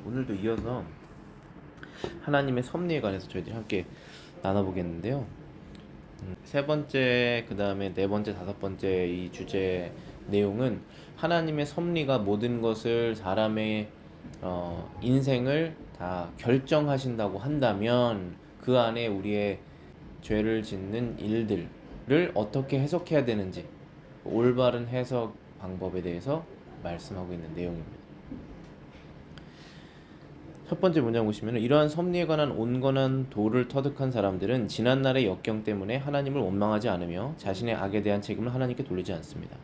오늘도 이어서 하나님의 섭리에 관해서 저희들이 함께 나눠보겠는데요. 세 번째, 그 다음에 네 번째, 다섯 번째 이 주제 내용은 하나님의 섭리가 모든 것을 사람의 인생을 다 결정하신다고 한다면 그 안에 우리의 죄를 짓는 일들을 어떻게 해석해야 되는지 올바른 해석 방법에 대해서 말씀하고 있는 내용입니다. 첫 번째 문장 보시면 이러한 섭리에 관한 온건한 도를 터득한 사람들은 지난날의 역경 때문에 하나님을 원망하지 않으며 자신의 악에 대한 책임을 하나님께 돌리지 않습니다.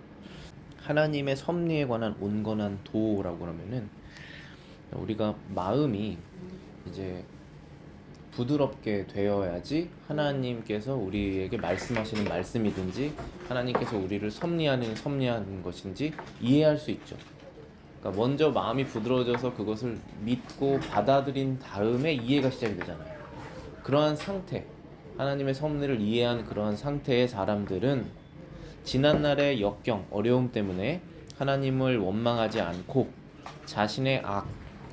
하나님의 섭리에 관한 온건한 도라고 그러면은 우리가 마음이 이제 부드럽게 되어야지 하나님께서 우리에게 말씀하시는 말씀이든지 하나님께서 우리를 섭리하는 것인지 이해할 수 있죠. 그러니까 먼저 마음이 부드러워져서 그것을 믿고 받아들인 다음에 이해가 시작이 되잖아요. 그러한 상태, 하나님의 섭리를 이해한 그러한 상태의 사람들은 지난날의 역경, 어려움 때문에 하나님을 원망하지 않고 자신의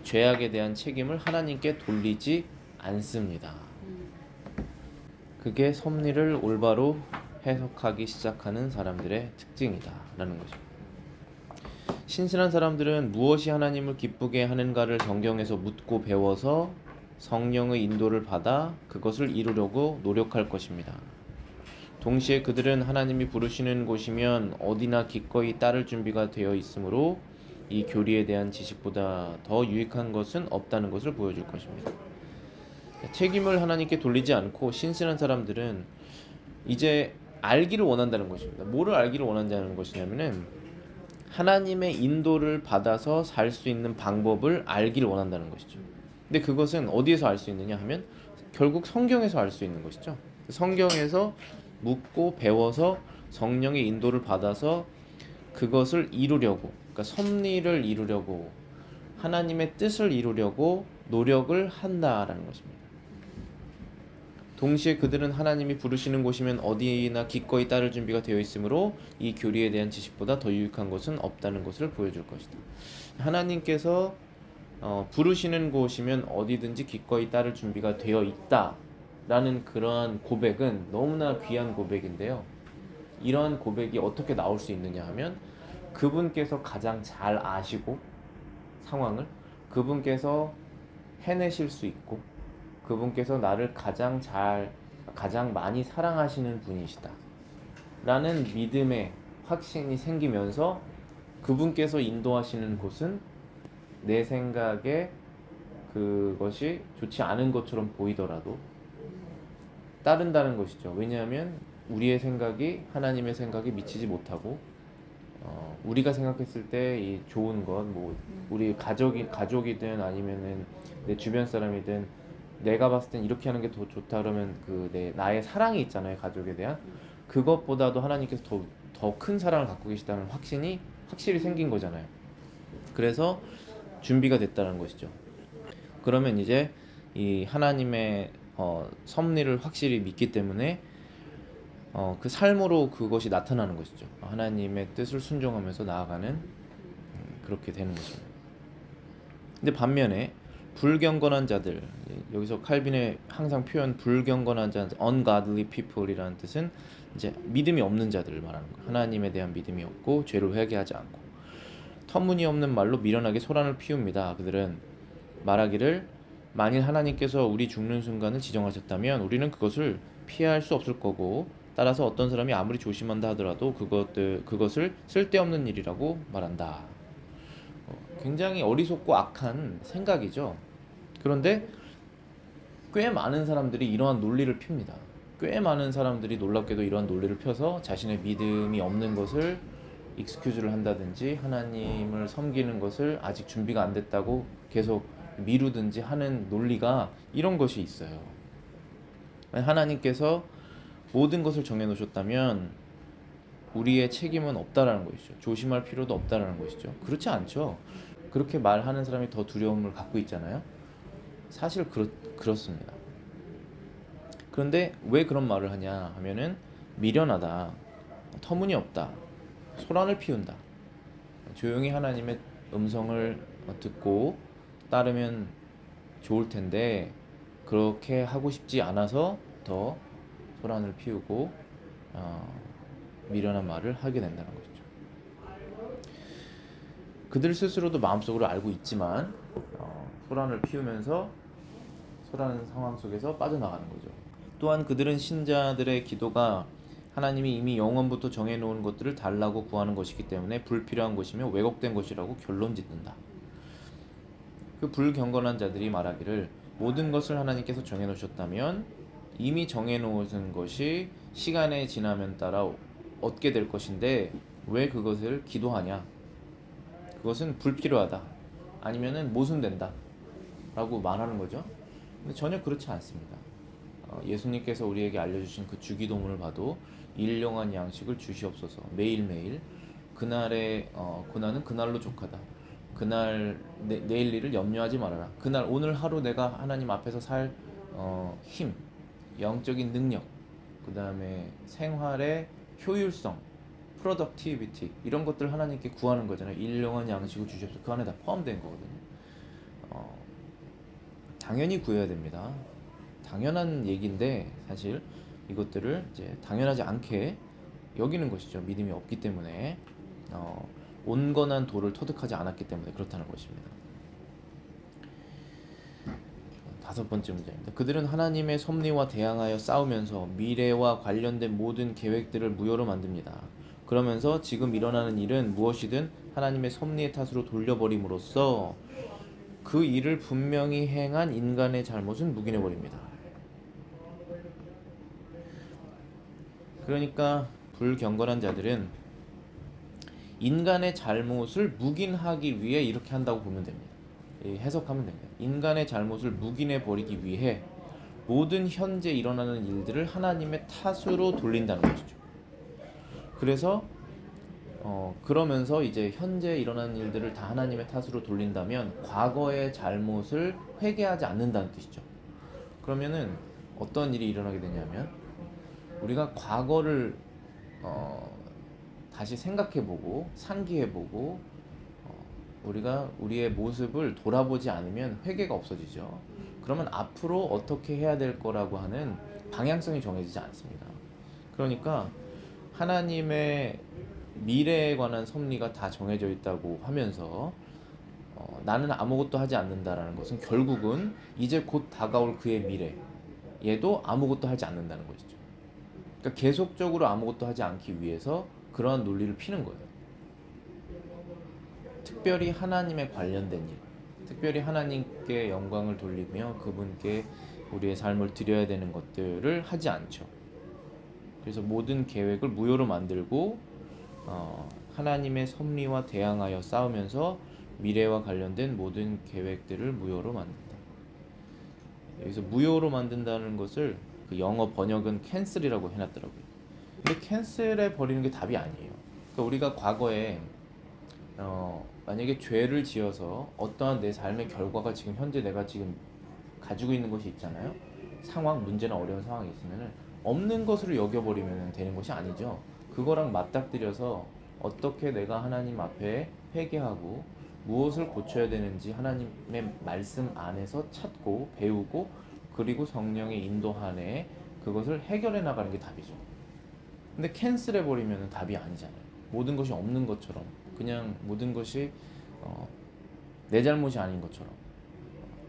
죄악에 대한 책임을 하나님께 돌리지 않습니다. 그게 섭리를 올바로 해석하기 시작하는 사람들의 특징이다라는 거죠. 신실한 사람들은 무엇이 하나님을 기쁘게 하는가를 성경에서 묻고 배워서 성령의 인도를 받아 그것을 이루려고 노력할 것입니다. 동시에 그들은 하나님이 부르시는 곳이면 어디나 기꺼이 따를 준비가 되어 있으므로 이 교리에 대한 지식보다 더 유익한 것은 없다는 것을 보여줄 것입니다. 책임을 하나님께 돌리지 않고 신실한 사람들은 이제 알기를 원한다는 것입니다. 뭐를 알기를 원한다는 것이냐면은 하나님의 인도를 받아서 살 수 있는 방법을 알기를 원한다는 것이죠. 근데 그것은 어디에서 알 수 있느냐 하면 결국 성경에서 알 수 있는 것이죠. 성경에서 묻고 배워서 성령의 인도를 받아서 그것을 이루려고, 그러니까 섭리를 이루려고, 하나님의 뜻을 이루려고 노력을 한다라는 것입니다. 동시에 그들은 하나님이 부르시는 곳이면 어디나 기꺼이 따를 준비가 되어 있으므로 이 교리에 대한 지식보다 더 유익한 것은 없다는 것을 보여줄 것이다. 하나님께서 부르시는 곳이면 어디든지 기꺼이 따를 준비가 되어 있다라는 그러한 고백은 너무나 귀한 고백인데요. 이러한 고백이 어떻게 나올 수 있느냐 하면 그분께서 가장 잘 아시고 상황을 그분께서 해내실 수 있고 그분께서 나를 가장 많이 사랑하시는 분이시다 라는 믿음의 확신이 생기면서 그분께서 인도하시는 곳은 내 생각에 그것이 좋지 않은 것처럼 보이더라도 따른다는 것이죠. 왜냐하면 우리의 생각이 하나님의 생각에 미치지 못하고 우리가 생각했을 때 이 좋은 것, 뭐 우리 가족이든 아니면은 내 주변 사람이든 내가 봤을 땐 이렇게 하는 게 더 좋다 그러면 나의 사랑이 있잖아요, 가족에 대한. 그것보다도 하나님께서 더 큰 사랑을 갖고 계시다는 확신이 확실히 생긴 거잖아요. 그래서 준비가 됐다는 것이죠. 그러면 이제 이 하나님의 섭리를 확실히 믿기 때문에 그 삶으로 그것이 나타나는 것이죠. 하나님의 뜻을 순종하면서 나아가는 그렇게 되는 것입니다. 근데 반면에 불경건한 자들, 여기서 칼빈의 항상 표현 불경건한 자, ungodly people이라는 뜻은 이제 믿음이 없는 자들을 말하는 거예요. 하나님에 대한 믿음이 없고 죄를 회개하지 않고 터무니없는 말로 미련하게 소란을 피웁니다. 그들은 말하기를 만일 하나님께서 우리 죽는 순간을 지정하셨다면 우리는 그것을 피할 수 없을 거고 따라서 어떤 사람이 아무리 조심한다 하더라도 그것을 쓸데없는 일이라고 말한다. 굉장히 어리석고 악한 생각이죠. 그런데 꽤 많은 사람들이 이러한 논리를 핍니다. 꽤 많은 사람들이 놀랍게도 이러한 논리를 펴서 자신의 믿음이 없는 것을 익스큐즈를 한다든지 하나님을 섬기는 것을 아직 준비가 안 됐다고 계속 미루든지 하는 논리가 이런 것이 있어요. 하나님께서 모든 것을 정해놓으셨다면 우리의 책임은 없다라는 것이죠. 조심할 필요도 없다라는 것이죠. 그렇지 않죠. 그렇게 말하는 사람이 더 두려움을 갖고 있잖아요. 사실 그렇습니다. 그런데 왜 그런 말을 하냐 하면은 미련하다, 터무니없다, 소란을 피운다, 조용히 하나님의 음성을 듣고 따르면 좋을 텐데 그렇게 하고 싶지 않아서 더 소란을 피우고 미련한 말을 하게 된다는 거죠. 그들 스스로도 마음속으로 알고 있지만 소란을 피우면서 소란한 상황 속에서 빠져나가는 거죠. 또한 그들은 신자들의 기도가 하나님이 이미 영원부터 정해놓은 것들을 달라고 구하는 것이기 때문에 불필요한 것이며 왜곡된 것이라고 결론짓는다. 그 불경건한 자들이 말하기를 모든 것을 하나님께서 정해놓으셨다면 이미 정해놓은 것이 시간의 지나면 따라 얻게 될 것인데 왜 그것을 기도하냐? 그것은 불필요하다. 아니면은 모순된다. 라고 말하는 거죠. 근데 전혀 그렇지 않습니다. 예수님께서 우리에게 알려주신 그 주기도문을 봐도 일용한 양식을 주시옵소서. 매일매일 그날의 고난은 그날로 족하다. 그날 내일 일을 염려하지 말아라. 그날 오늘 하루 내가 하나님 앞에서 살 힘, 영적인 능력, 그 다음에 생활의 효율성, productivity 이런 것들 하나님께 구하는 거잖아요. 일용한 양식을 주시옵소서. 그 안에 다 포함된 거거든요. 당연히 구해야 됩니다. 당연한 얘기인데 사실 이것들을 이제 당연하지 않게 여기는 것이죠. 믿음이 없기 때문에 온건한 도를 터득하지 않았기 때문에 그렇다는 것입니다. 5번째 문제입니다. 그들은 하나님의 섭리와 대항하여 싸우면서 미래와 관련된 모든 계획들을 무효로 만듭니다. 그러면서 지금 일어나는 일은 무엇이든 하나님의 섭리의 탓으로 돌려버림으로써 그 일을 분명히 행한 인간의 잘못은 묵인해버립니다. 그러니까 불경건한 자들은 인간의 잘못을 묵인하기 위해 이렇게 한다고 보면 됩니다. 해석하면 됩니다. 인간의 잘못을 묵인해버리기 위해 모든 현재 일어나는 일들을 하나님의 탓으로 돌린다는 것이죠. 그래서 그러면서 이제 현재 일어나는 일들을 다 하나님의 탓으로 돌린다면 과거의 잘못을 회개하지 않는다는 뜻이죠. 그러면은 어떤 일이 일어나게 되냐면 우리가 과거를 다시 생각해보고 상기해보고 우리가 우리의 모습을 돌아보지 않으면 회개가 없어지죠. 그러면 앞으로 어떻게 해야 될 거라고 하는 방향성이 정해지지 않습니다. 그러니까 하나님의 미래에 관한 섭리가 다 정해져 있다고 하면서 나는 아무것도 하지 않는다라는 것은 결국은 이제 곧 다가올 그의 미래 얘도 아무것도 하지 않는다는 것이죠. 그러니까 계속적으로 아무것도 하지 않기 위해서 그러한 논리를 피는 거예요. 특별히 하나님에 관련된 일, 특별히 하나님께 영광을 돌리며 그분께 우리의 삶을 드려야 되는 것들을 하지 않죠. 그래서 모든 계획을 무효로 만들고 하나님의 섭리와 대항하여 싸우면서 미래와 관련된 모든 계획들을 무효로 만든다. 여기서 무효로 만든다는 것을 그 영어 번역은 캔슬이라고 해놨더라고요. 근데 캔슬해 버리는 게 답이 아니에요. 그러니까 우리가 과거에 만약에 죄를 지어서 어떠한 내 삶의 결과가 지금 현재 내가 지금 가지고 있는 것이 있잖아요. 상황, 문제나 어려운 상황이 있으면은 없는 것으로 여겨버리면 되는 것이 아니죠. 그거랑 맞닥뜨려서 어떻게 내가 하나님 앞에 회개하고 무엇을 고쳐야 되는지 하나님의 말씀 안에서 찾고 배우고 그리고 성령의 인도 안에 그것을 해결해 나가는 게 답이죠. 근데 캔슬해 버리면 답이 아니잖아요. 모든 것이 없는 것처럼 그냥 모든 것이 내 잘못이 아닌 것처럼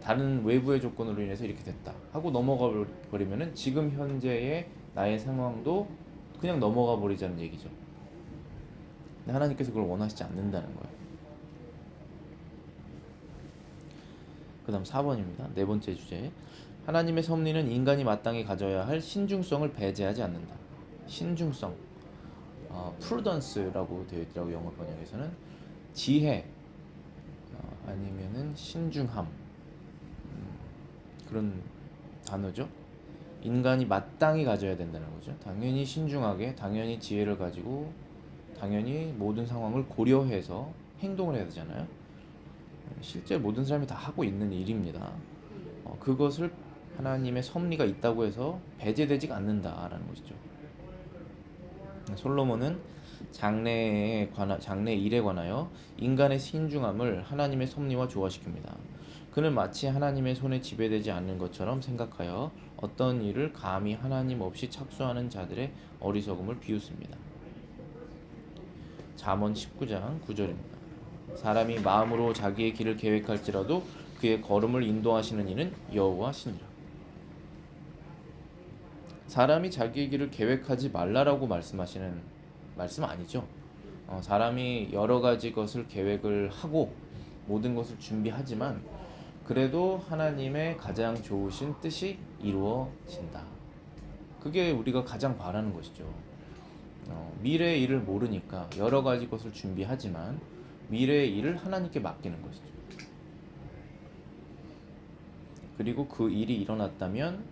다른 외부의 조건으로 인해서 이렇게 됐다 하고 넘어가 버리면은 지금 현재의 나의 상황도 그냥 넘어가 버리자는 얘기죠. 근데 하나님께서 그걸 원하시지 않는다는 거예요. 그 다음 4번입니다. 네 번째 주제. 하나님의 섭리는 인간이 마땅히 가져야 할 신중성을 배제하지 않는다. 신중성, prudence라고 되어 있더라고요. 영어 번역에서는 지혜, 아니면은 신중함, 그런 단어죠. 인간이 마땅히 가져야 된다는 거죠. 당연히 신중하게, 당연히 지혜를 가지고, 당연히 모든 상황을 고려해서 행동을 해야 되잖아요. 실제 모든 사람이 다 하고 있는 일입니다. 그것을 하나님의 섭리가 있다고 해서 배제되지 않는다라는 것이죠. 솔로몬은 장래 일에 관하여 인간의 신중함을 하나님의 섭리와 조화시킵니다. 그는 마치 하나님의 손에 지배되지 않는 것처럼 생각하여 어떤 일을 감히 하나님 없이 착수하는 자들의 어리석음을 비웃습니다. 잠언 19장 9절입니다. 사람이 마음으로 자기의 길을 계획할지라도 그의 걸음을 인도하시는 이는 여호와시니라. 사람이 자기의 길을 계획하지 말라라고 말씀하시는 말씀 아니죠. 사람이 여러 가지 것을 계획을 하고 모든 것을 준비하지만 그래도 하나님의 가장 좋으신 뜻이 이루어진다. 그게 우리가 가장 바라는 것이죠. 미래의 일을 모르니까 여러 가지 것을 준비하지만 미래의 일을 하나님께 맡기는 것이죠. 그리고 그 일이 일어났다면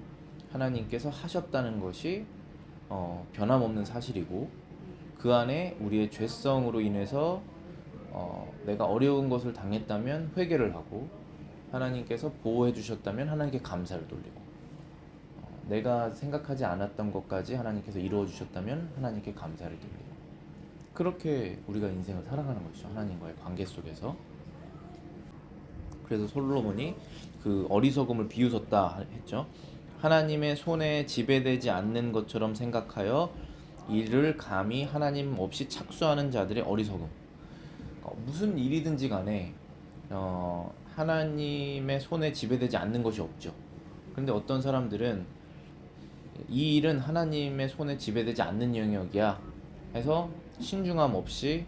하나님께서 하셨다는 것이 변함없는 사실이고 그 안에 우리의 죄성으로 인해서 내가 어려운 것을 당했다면 회개를 하고 하나님께서 보호해 주셨다면 하나님께 감사를 돌리고 내가 생각하지 않았던 것까지 하나님께서 이루어 주셨다면 하나님께 감사를 돌리고 그렇게 우리가 인생을 살아가는 것이죠. 하나님과의 관계 속에서. 그래서 솔로몬이 그 어리석음을 비웃었다 했죠. 하나님의 손에 지배되지 않는 것처럼 생각하여 이를 감히 하나님 없이 착수하는 자들의 어리석음. 무슨 일이든지 간에 하나님의 손에 지배되지 않는 것이 없죠. 그런데 어떤 사람들은 이 일은 하나님의 손에 지배되지 않는 영역이야 해서 신중함 없이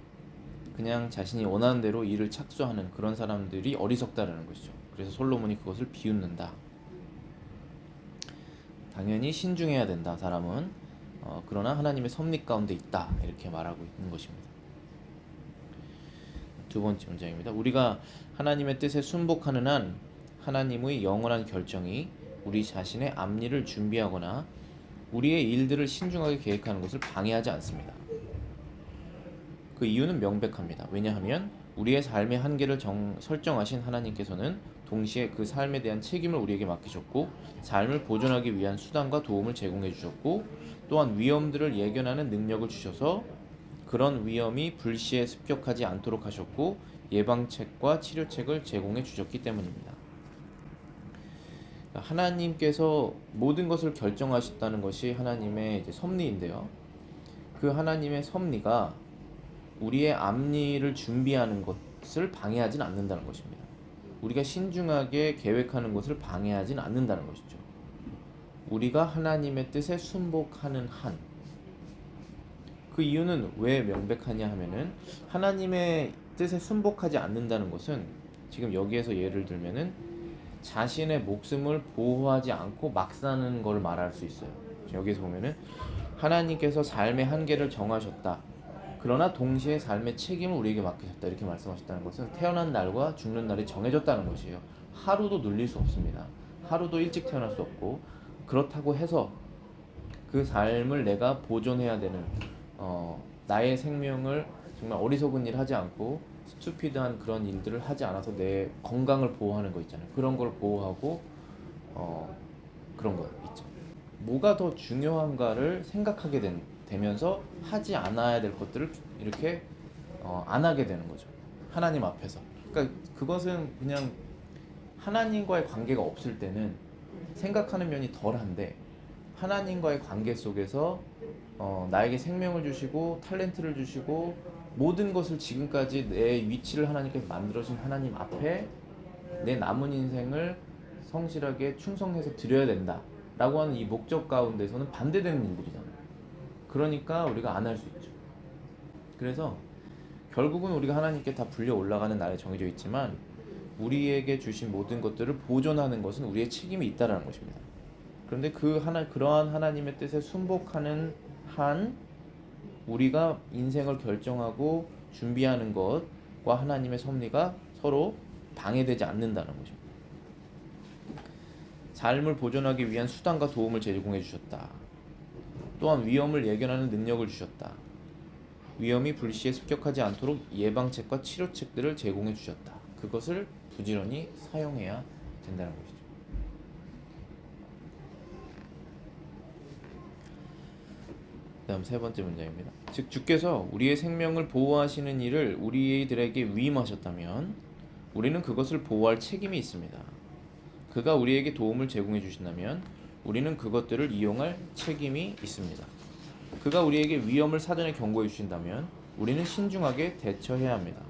그냥 자신이 원하는 대로 일을 착수하는 그런 사람들이 어리석다라는 것이죠. 그래서 솔로몬이 그것을 비웃는다. 당연히 신중해야 된다. 사람은 그러나 하나님의 섭리 가운데 있다. 이렇게 말하고 있는 것입니다. 두 번째 문장입니다. 우리가 하나님의 뜻에 순복하는 한 하나님의 영원한 결정이 우리 자신의 앞일을 준비하거나 우리의 일들을 신중하게 계획하는 것을 방해하지 않습니다. 그 이유는 명백합니다. 왜냐하면 우리의 삶의 한계를 설정하신 하나님께서는 동시에 그 삶에 대한 책임을 우리에게 맡기셨고 삶을 보존하기 위한 수단과 도움을 제공해 주셨고 또한 위험들을 예견하는 능력을 주셔서 그런 위험이 불시에 습격하지 않도록 하셨고 예방책과 치료책을 제공해 주셨기 때문입니다. 하나님께서 모든 것을 결정하셨다는 것이 하나님의 이제 섭리인데요. 그 하나님의 섭리가 우리의 앞일을 준비하는 것을 방해하진 않는다는 것입니다. 우리가 신중하게 계획하는 것을 방해하진 않는다는 것이죠. 우리가 하나님의 뜻에 순복하는 한. 그 이유는 왜 명백하냐 하면은 하나님의 뜻에 순복하지 않는다는 것은 지금 여기에서 예를 들면은 자신의 목숨을 보호하지 않고 막 사는 걸 말할 수 있어요. 여기서 보면은 하나님께서 삶의 한계를 정하셨다. 그러나 동시에 삶의 책임을 우리에게 맡기셨다. 이렇게 말씀하셨다는 것은 태어난 날과 죽는 날이 정해졌다는 것이에요. 하루도 늘릴 수 없습니다. 하루도 일찍 태어날 수 없고 그렇다고 해서 그 삶을 내가 보존해야 되는 나의 생명을 정말 어리석은 일 하지 않고 스투피드한 그런 일들을 하지 않아서 내 건강을 보호하는 거 있잖아요. 그런 걸 보호하고 그런 거 있죠. 뭐가 더 중요한가를 생각하게 되면서 하지 않아야 될 것들을 이렇게 안 하게 되는 거죠. 하나님 앞에서. 그러니까 그것은 그냥 하나님과의 관계가 없을 때는 생각하는 면이 덜한데 하나님과의 관계 속에서 나에게 생명을 주시고 탤런트를 주시고 모든 것을 지금까지 내 위치를 하나님께서 만들어주신 하나님 앞에 내 남은 인생을 성실하게 충성해서 드려야 된다 라고 하는 이 목적 가운데서는 반대되는 일들이잖아요. 그러니까 우리가 안 할 수 있죠. 그래서 결국은 우리가 하나님께 다 불려 올라가는 날에 정해져 있지만 우리에게 주신 모든 것들을 보존하는 것은 우리의 책임이 있다라는 것입니다. 그런데 그러한 하나님의 뜻에 순복하는 한 우리가 인생을 결정하고 준비하는 것과 하나님의 섭리가 서로 방해되지 않는다는 것입니다. 삶을 보존하기 위한 수단과 도움을 제공해 주셨다. 또한 위험을 예견하는 능력을 주셨다. 위험이 불시에 습격하지 않도록 예방책과 치료책들을 제공해 주셨다. 그것을 부지런히 사용해야 된다는 것이죠. 다음 세 번째 문장입니다. 즉 주께서 우리의 생명을 보호하시는 일을 우리들에게 위임하셨다면 우리는 그것을 보호할 책임이 있습니다. 그가 우리에게 도움을 제공해 주신다면 우리는 그것들을 이용할 책임이 있습니다. 그가 우리에게 위험을 사전에 경고해 주신다면 우리는 신중하게 대처해야 합니다.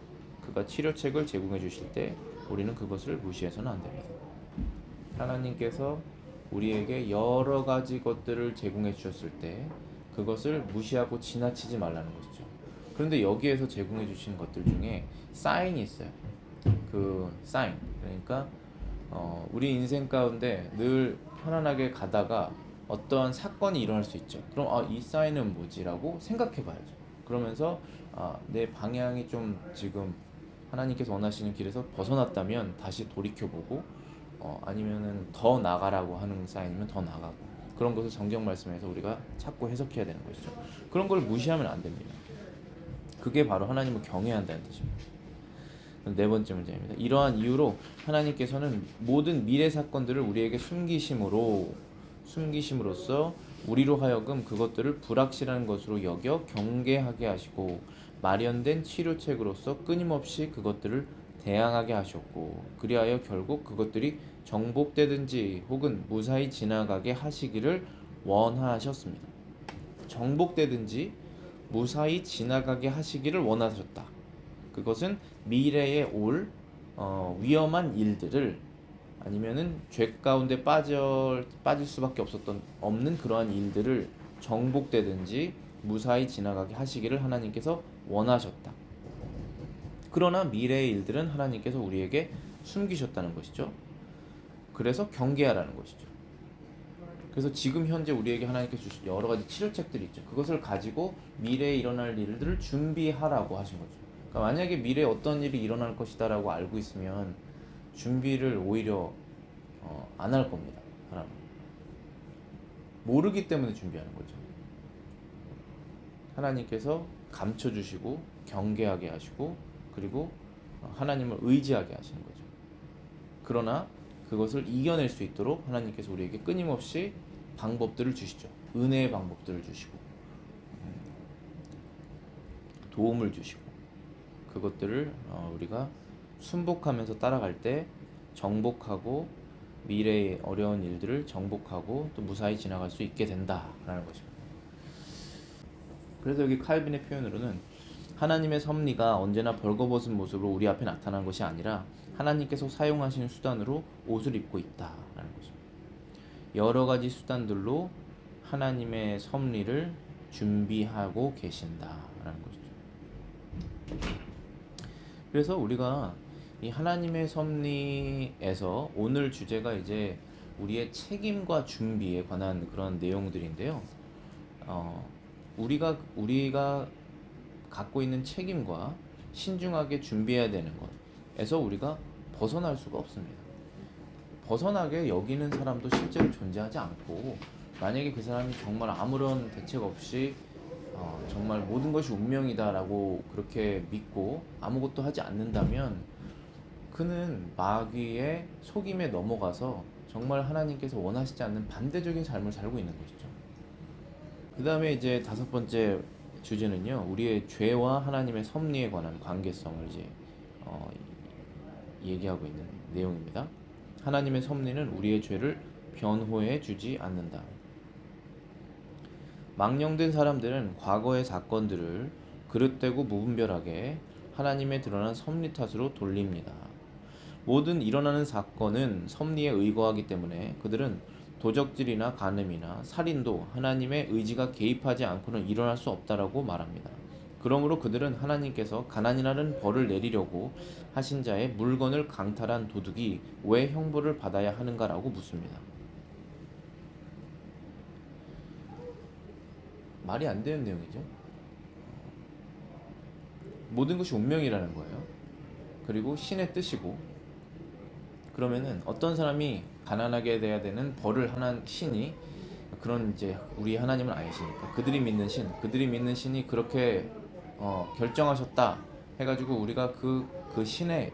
그가 치료책을 제공해 주실 때 우리는 그것을 무시해서는 안 됩니다. 하나님께서 우리에게 여러 가지 것들을 제공해 주셨을 때 그것을 무시하고 지나치지 말라는 것이죠. 그런데 여기에서 제공해 주신 것들 중에 사인이 있어요. 그 사인, 그러니까 우리 인생 가운데 늘 편안하게 가다가 어떠한 사건이 일어날 수 있죠. 그럼 이 사인은 뭐지라고 생각해 봐야죠. 그러면서 내 방향이 좀 지금 하나님께서 원하시는 길에서 벗어났다면 다시 돌이켜보고 아니면은 더 나가라고 하는 사인이면 더 나가고, 그런 것을 성경 말씀에서 우리가 찾고 해석해야 되는 것이죠. 그런 걸 무시하면 안 됩니다. 그게 바로 하나님을 경외해야 한다는 뜻입니다. 네 번째 문제입니다. 이러한 이유로 하나님께서는 모든 미래 사건들을 우리에게 숨기심으로써 우리로 하여금 그것들을 불확실한 것으로 여겨 경계하게 하시고 마련된 치료책으로서 끊임없이 그것들을 대항하게 하셨고, 그리하여 결국 그것들이 정복되든지 혹은 무사히 지나가게 하시기를 원하셨습니다. 정복되든지 무사히 지나가게 하시기를 원하셨다. 그것은 미래에 올 위험한 일들을, 아니면은 죄 가운데 빠질 수밖에 없는 그러한 일들을 정복되든지 무사히 지나가게 하시기를 하나님께서 원하셨다. 그러나 미래의 일들은 하나님께서 우리에게 숨기셨다는 것이죠. 그래서 경계하라는 것이죠. 그래서 지금 현재 우리에게 하나님께서 주신 여러 가지 치료책들이 있죠. 그것을 가지고 미래에 일어날 일들을 준비하라고 하신 거죠. 그러니까 만약에 미래에 어떤 일이 일어날 것이다라고 알고 있으면 준비를 오히려 안 할 겁니다. 사람은 모르기 때문에 준비하는 거죠. 하나님께서 감춰주시고 경계하게 하시고 그리고 하나님을 의지하게 하시는 거죠. 그러나 그것을 이겨낼 수 있도록 하나님께서 우리에게 끊임없이 방법들을 주시죠. 은혜의 방법들을 주시고 도움을 주시고, 그것들을 우리가 순복하면서 따라갈 때 정복하고 미래의 어려운 일들을 정복하고 또 무사히 지나갈 수 있게 된다라는 것입니다. 그래서 여기 칼빈의 표현으로는 하나님의 섭리가 언제나 벌거벗은 모습으로 우리 앞에 나타난 것이 아니라 하나님께서 사용하시는 수단으로 옷을 입고 있다라는 것입니다. 여러 가지 수단들로 하나님의 섭리를 준비하고 계신다라는 것이죠. 그래서 우리가 이 하나님의 섭리에서 오늘 주제가 이제 우리의 책임과 준비에 관한 그런 내용들인데요. 우리가 갖고 있는 책임과 신중하게 준비해야 되는 것에서 우리가 벗어날 수가 없습니다. 벗어나게 여기는 사람도 실제로 존재하지 않고, 만약에 그 사람이 정말 아무런 대책 없이 정말 모든 것이 운명이다라고 그렇게 믿고 아무것도 하지 않는다면 그는 마귀의 속임에 넘어가서 정말 하나님께서 원하시지 않는 반대적인 삶을 살고 있는 것이죠. 그 다음에 이제 다섯 번째 주제는요, 우리의 죄와 하나님의 섭리에 관한 관계성을 이제 얘기하고 있는 내용입니다. 하나님의 섭리는 우리의 죄를 변호해 주지 않는다. 망령된 사람들은 과거의 사건들을 그릇되고 무분별하게 하나님의 드러난 섭리 탓으로 돌립니다. 모든 일어나는 사건은 섭리에 의거하기 때문에 그들은 도적질이나 간음이나 살인도 하나님의 의지가 개입하지 않고는 일어날 수 없다라고 말합니다. 그러므로 그들은 하나님께서 가난이라는 벌을 내리려고 하신 자의 물건을 강탈한 도둑이 왜 형벌을 받아야 하는가라고 묻습니다. 말이 안 되는 내용이죠. 모든 것이 운명이라는 거예요. 그리고 신의 뜻이고, 그러면은 어떤 사람이 가난하게 돼야 되는 벌을 하는 신이, 그런 이제 우리 하나님은 아니시니까 그들이 믿는 신이 그렇게 결정하셨다 해가지고 우리가 그 신의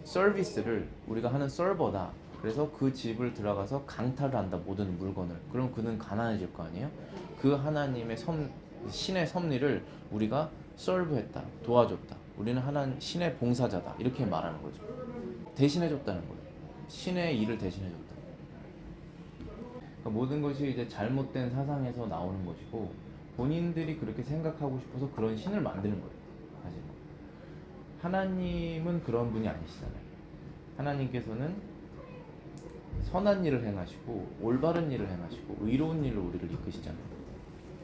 서비스를 우리가 하는 서버다, 그래서 그 집을 들어가서 강탈을 한다, 모든 물건을. 그럼 그는 가난해질 거 아니에요. 그 하나님의 신의 섭리를 우리가 서브했다, 도와줬다. 우리는 신의 봉사자다 이렇게 말하는 거죠. 대신해 줬다는 거예요. 신의 일을 대신해 줬다. 그러니까 모든 것이 이제 잘못된 사상에서 나오는 것이고 본인들이 그렇게 생각하고 싶어서 그런 신을 만드는 거예요. 사실 하나님은 그런 분이 아니시잖아요. 하나님께서는 선한 일을 행하시고 올바른 일을 행하시고 의로운 일로 우리를 이끄시잖아요.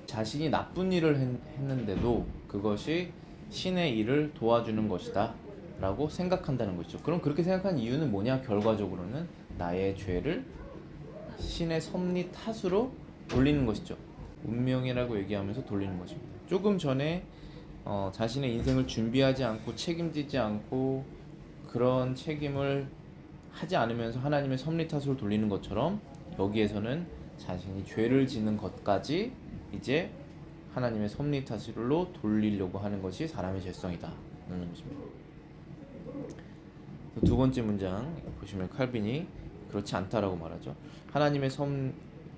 자신이 나쁜 일을 했는데도 그것이 신의 일을 도와주는 것이다 라고 생각한다는 것이죠. 그럼 그렇게 생각한 이유는 뭐냐? 결과적으로는 나의 죄를 신의 섭리 탓으로 돌리는 것이죠. 운명이라고 얘기하면서 돌리는 것입니다. 조금 전에 자신의 인생을 준비하지 않고 책임지지 않고 그런 책임을 하지 않으면서 하나님의 섭리 탓으로 돌리는 것처럼 여기에서는 자신이 죄를 짓는 것까지 이제 하나님의 섭리 탓으로 돌리려고 하는 것이 사람의 죄성이다 라는 것입니다. 두 번째 문장 보시면 칼빈이 그렇지 않다라고 말하죠. 하나님의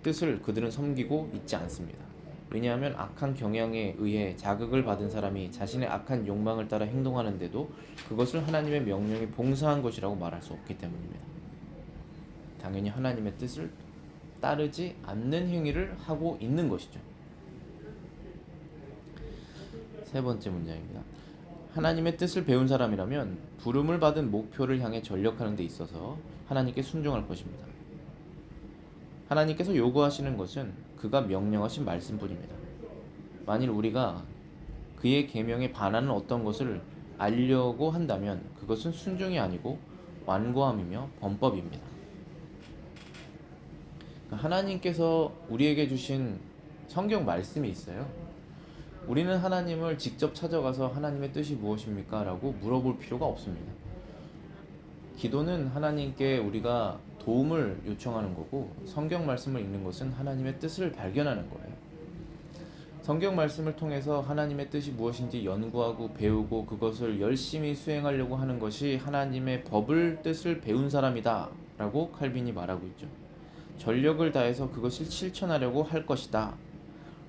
뜻을 그들은 섬기고 있지 않습니다. 왜냐하면 악한 경향에 의해 자극을 받은 사람이 자신의 악한 욕망을 따라 행동하는데도 그것을 하나님의 명령에 봉사한 것이라고 말할 수 없기 때문입니다. 당연히 하나님의 뜻을 따르지 않는 행위를 하고 있는 것이죠. 세 번째 문장입니다. 하나님의 뜻을 배운 사람이라면 부름을 받은 목표를 향해 전력하는 데 있어서 하나님께 순종할 것입니다. 하나님께서 요구하시는 것은 그가 명령하신 말씀뿐입니다. 만일 우리가 그의 계명에 반하는 어떤 것을 알려고 한다면 그것은 순종이 아니고 완고함이며 범법입니다. 하나님께서 우리에게 주신 성경 말씀이 있어요. 우리는 하나님을 직접 찾아가서 하나님의 뜻이 무엇입니까? 라고 물어볼 필요가 없습니다. 기도는 하나님께 우리가 도움을 요청하는 거고 성경 말씀을 읽는 것은 하나님의 뜻을 발견하는 거예요. 성경 말씀을 통해서 하나님의 뜻이 무엇인지 연구하고 배우고 그것을 열심히 수행하려고 하는 것이 하나님의 법을 뜻을 배운 사람이다 라고 칼빈이 말하고 있죠. 전력을 다해서 그것을 실천하려고 할 것이다.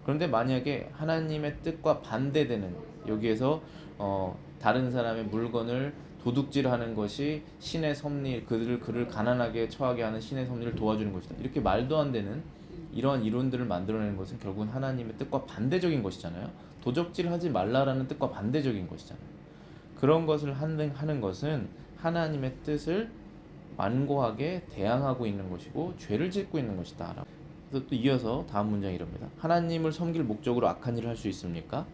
그런데 만약에 하나님의 뜻과 반대되는 여기에서 다른 사람의 물건을 도둑질하는 것이 신의 섭리, 그를 가난하게 처하게 하는 신의 섭리를 도와주는 것이다. 이렇게 말도 안 되는 이러한 이론들을 만들어내는 것은 결국은 하나님의 뜻과 반대적인 것이잖아요. 도적질하지 말라라는 뜻과 반대적인 것이잖아요. 그런 것을 하는 것은 하나님의 뜻을 완고하게 대항하고 있는 것이고 죄를 짓고 있는 것이다. 그래서 또 이어서 다음 문장이 이럽니다. 하나님을 섬길 목적으로 악한 일을 할 수 있습니까?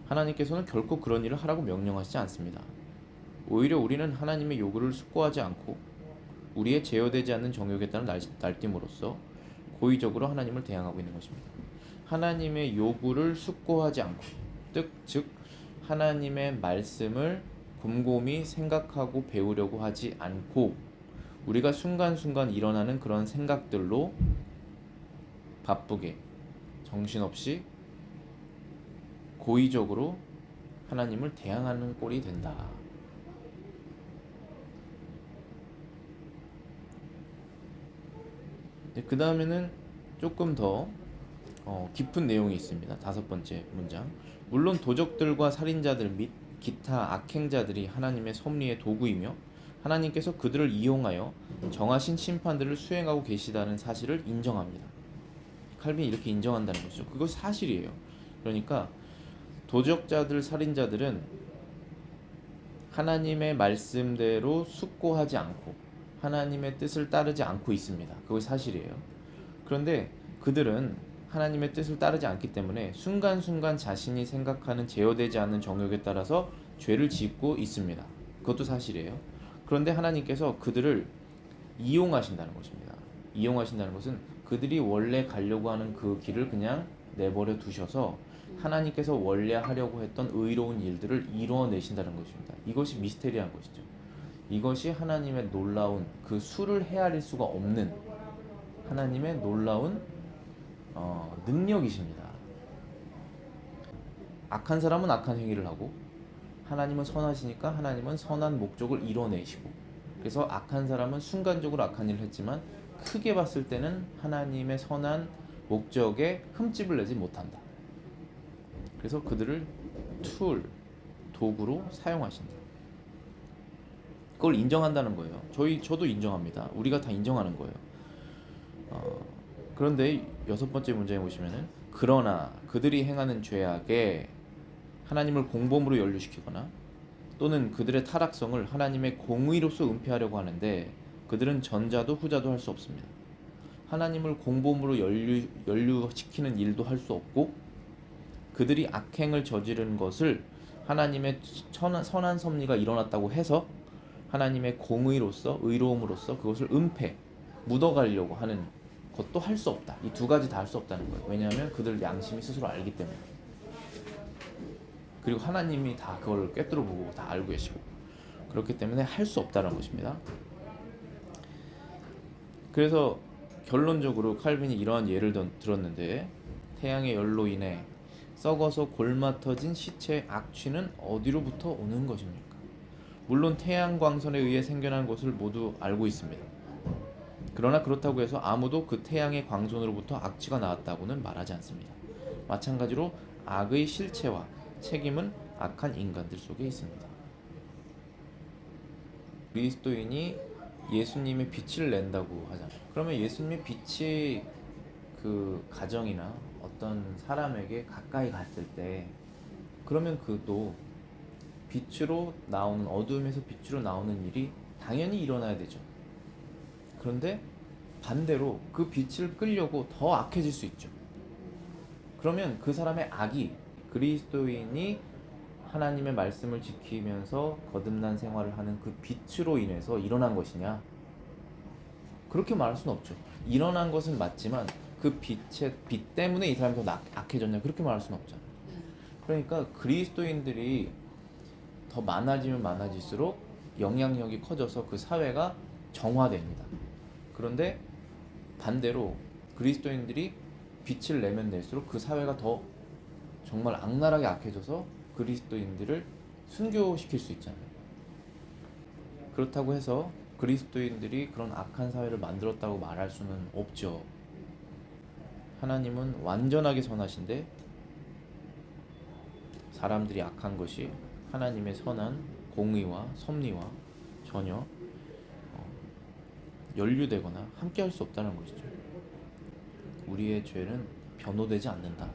하나님께서는 결코 그런 일을 하라고 명령하시지 않습니다. 오히려 우리는 하나님의 요구를 숙고하지 않고 우리의 제어되지 않는 정욕에 따른 날뛰므로써 고의적으로 하나님을 대항하고 있는 것입니다. 하나님의 요구를 숙고하지 않고 즉 하나님의 말씀을 곰곰이 생각하고 배우려고 하지 않고 우리가 순간순간 일어나는 그런 생각들로 바쁘게 정신없이 고의적으로 하나님을 대항하는 꼴이 된다. 그 다음에는 조금 더 깊은 내용이 있습니다. 다섯 번째 문장. 물론 도적들과 살인자들 및 기타 악행자들이 하나님의 섭리의 도구이며 하나님께서 그들을 이용하여 정하신 심판들을 수행하고 계시다는 사실을 인정합니다. 칼빈이 이렇게 인정한다는 것이죠. 그것이 사실이에요. 그러니까 도적자들, 살인자들은 하나님의 말씀대로 숙고하지 않고 하나님의 뜻을 따르지 않고 있습니다. 그것이 사실이에요. 그런데 그들은 하나님의 뜻을 따르지 않기 때문에 순간순간 자신이 생각하는 제어되지 않는 정욕에 따라서 죄를 짓고 있습니다. 그것도 사실이에요. 그런데 하나님께서 그들을 이용하신다는 것입니다. 이용하신다는 것은 그들이 원래 가려고 하는 그 길을 그냥 내버려 두셔서 하나님께서 원래 하려고 했던 의로운 일들을 이루어내신다는 것입니다. 이것이 미스테리한 것이죠. 이것이 하나님의 놀라운 그 수를 헤아릴 수가 없는 하나님의 놀라운 능력이십니다. 악한 사람은 악한 행위를 하고 하나님은 선하시니까 하나님은 선한 목적을 이뤄내시고 그래서 악한 사람은 순간적으로 악한 일을 했지만 크게 봤을 때는 하나님의 선한 목적에 흠집을 내지 못한다. 그래서 그들을 도구로 사용하신다. 그걸 인정한다는 거예요. 저도 인정합니다. 우리가 다 인정하는 거예요. 그런데 6번째 문제에 보시면은 그러나 그들이 행하는 죄악에 하나님을 공범으로 연루시키거나 또는 그들의 타락성을 하나님의 공의로서 은폐하려고 하는데 그들은 전자도 후자도 할 수 없습니다. 하나님을 공범으로 연루시키는 일도 할 수 없고 그들이 악행을 저지른 것을 하나님의 선한 섭리가 일어났다고 해서 하나님의 공의로서 의로움으로써 그것을 은폐, 묻어가려고 하는 것도 할 수 없다. 이 두 가지 다 할 수 없다는 거예요. 왜냐하면 그들 양심이 스스로 알기 때문에. 그리고 하나님이 다 그걸 꿰뚫어 보고 다 알고 계시고 그렇기 때문에 할 수 없다는 것입니다. 그래서 결론적으로 칼빈이 이러한 예를 들었는데 태양의 열로 인해 썩어서 골마터진 시체의 악취는 어디로부터 오는 것입니까? 물론 태양 광선에 의해 생겨난 것을 모두 알고 있습니다. 그러나 그렇다고 해서 아무도 그 태양의 광선으로부터 악취가 나왔다고는 말하지 않습니다. 마찬가지로 악의 실체와 책임은 악한 인간들 속에 있습니다. 그리스도인이 예수님의 빛을 낸다고 하잖아요. 그러면 예수님의 빛이 그 가정이나 어떤 사람에게 가까이 갔을 때 그러면 그도 빛으로 나오는 어둠에서 빛으로 나오는 일이 당연히 일어나야 되죠. 그런데 반대로 그 빛을 끌려고 더 악해질 수 있죠. 그러면 그 사람의 악이 그리스도인이 하나님의 말씀을 지키면서 거듭난 생활을 하는 그 빛으로 인해서 일어난 것이냐? 그렇게 말할 수는 없죠. 일어난 것은 맞지만 그 빛 때문에 이 사람이 더 악해졌냐? 그렇게 말할 수는 없잖아요. 그러니까 그리스도인들이 더 많아지면 많아질수록 영향력이 커져서 그 사회가 정화됩니다. 그런데 반대로 그리스도인들이 빛을 내면 낼수록 그 사회가 더 정말 악랄하게 악해져서 그리스도인들을 순교시킬 수 있잖아요. 그렇다고 해서 그리스도인들이 그런 악한 사회를 만들었다고 말할 수는 없죠. 하나님은 완전하게 선하신데 사람들이 악한 것이 하나님의 선한 공의와 섭리와 전혀 연루되거나 함께할 수 없다는 것이죠. 우리의 죄는 변호되지 않는다.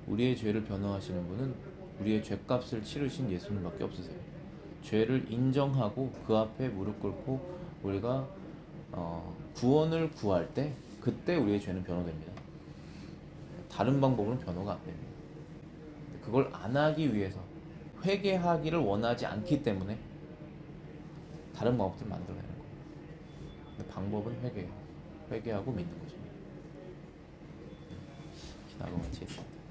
우리의 죄를 변호하시는 분은 우리의 죄값을 치르신 예수님밖에 없으세요. 죄를 인정하고 그 앞에 무릎 꿇고 우리가 구원을 구할 때 그때 우리의 죄는 변호됩니다. 다른 방법으로는 변호가 안 됩니다. 그걸 안 하기 위해서 회개하기를 원하지 않기 때문에 다른 방법들을 만들어내는 거예요. 근데 방법은 회개하고 믿는 거죠. 기나고 마치겠습니다.